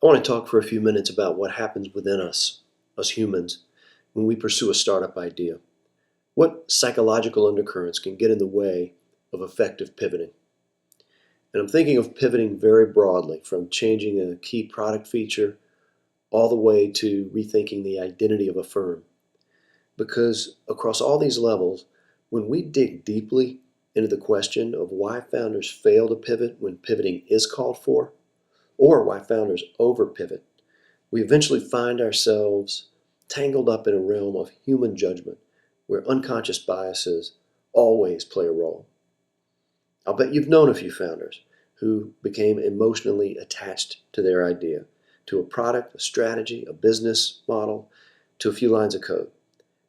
I want to talk for a few minutes about what happens within us humans, when we pursue a startup idea. What psychological undercurrents can get in the way of effective pivoting? And I'm thinking of pivoting very broadly, from changing a key product feature all the way to rethinking the identity of a firm. Because across all these levels, when we dig deeply into the question of why founders fail to pivot when pivoting is called for, or why founders over pivot, we eventually find ourselves tangled up in a realm of human judgment where unconscious biases always play a role. I'll bet you've known a few founders who became emotionally attached to their idea, to a product, a strategy, a business model, to a few lines of code.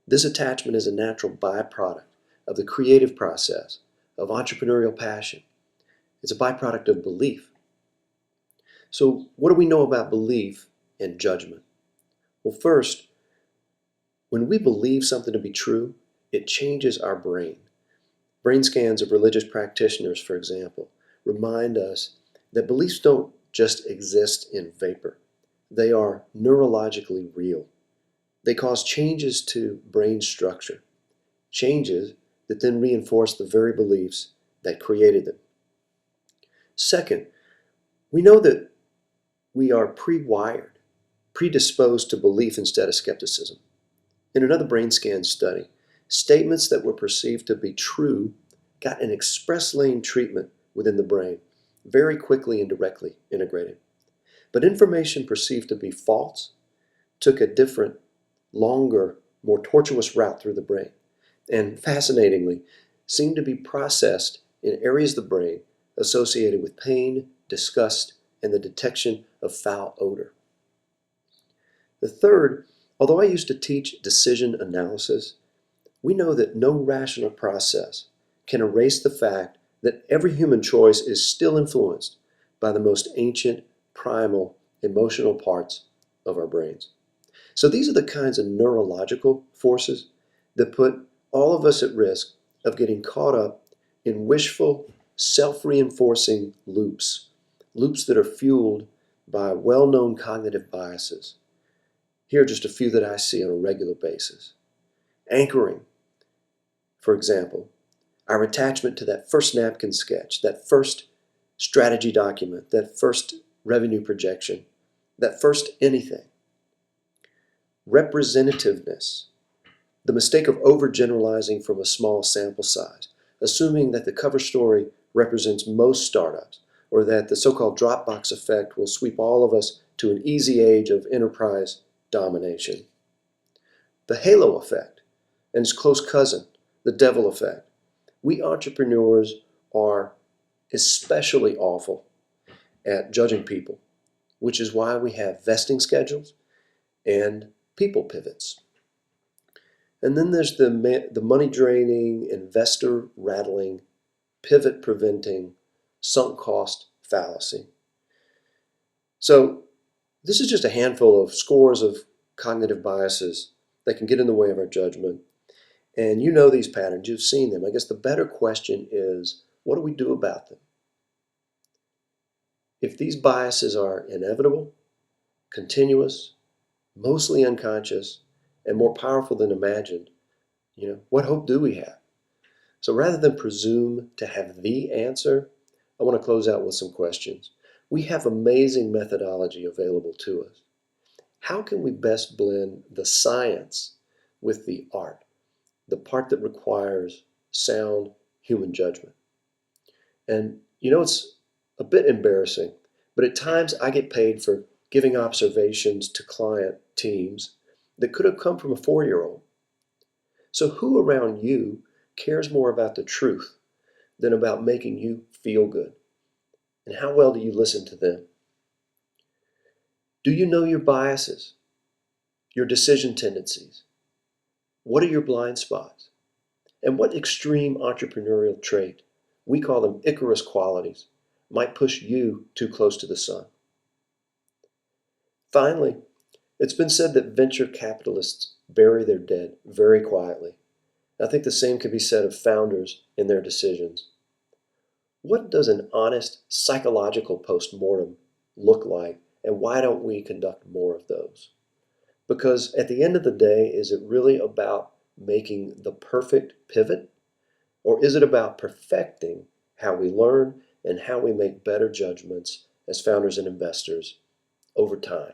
This attachment is a natural byproduct of the creative process, of entrepreneurial passion. It's a byproduct of belief. So, what do we know about belief and judgment? Well, first, when we believe something to be true, it changes our brain. Brain scans of religious practitioners, for example, remind us that beliefs don't just exist in vapor. They are neurologically real. They cause changes to brain structure, changes that then reinforce the very beliefs that created them. Second, we know that we are pre-wired, predisposed to belief instead of skepticism. In another brain scan study, statements that were perceived to be true got an express lane treatment within the brain, very quickly and directly integrated. But information perceived to be false took a different, longer, more tortuous route through the brain, and fascinatingly, seemed to be processed in areas of the brain associated with pain, disgust, and the detection of foul odor. The third, although I used to teach decision analysis, we know that no rational process can erase the fact that every human choice is still influenced by the most ancient, primal, emotional parts of our brains. So these are the kinds of neurological forces that put all of us at risk of getting caught up in wishful, self-reinforcing loops, loops that are fueled by well-known cognitive biases. Here are just a few that I see on a regular basis. Anchoring, for example, our attachment to that first napkin sketch, that first strategy document, that first revenue projection, that first anything. Representativeness, the mistake of overgeneralizing from a small sample size, assuming that the cover story represents most startups, or that the so-called Dropbox effect will sweep all of us to an easy age of enterprise domination. The halo effect, and its close cousin, the devil effect. We entrepreneurs are especially awful at judging people, which is why we have vesting schedules and people pivots. And then there's the money draining, investor rattling, pivot preventing, sunk cost fallacy. So this is just a handful of scores of cognitive biases that can get in the way of our judgment. And you know these patterns, you've seen them. I guess the better question is, what do we do about them? If these biases are inevitable, continuous, mostly unconscious, and more powerful than imagined, what hope do we have? So rather than presume to have the answer, I want to close out with some questions. We have amazing methodology available to us. How can we best blend the science with the art, the part that requires sound human judgment? And it's a bit embarrassing, but at times I get paid for giving observations to client teams that could have come from a 4-year-old. So who around you cares more about the truth than about making you feel good? And how well do you listen to them? Do you know your biases, your decision tendencies? What are your blind spots? And what extreme entrepreneurial trait, we call them Icarus qualities, might push you too close to the sun? Finally, it's been said that venture capitalists bury their dead very quietly. I think the same could be said of founders in their decisions. What does an honest psychological postmortem look like And why don't we conduct more of those? Because at the end of the day, is it really about making the perfect pivot? Or is it about perfecting how we learn and how we make better judgments as founders and investors over time?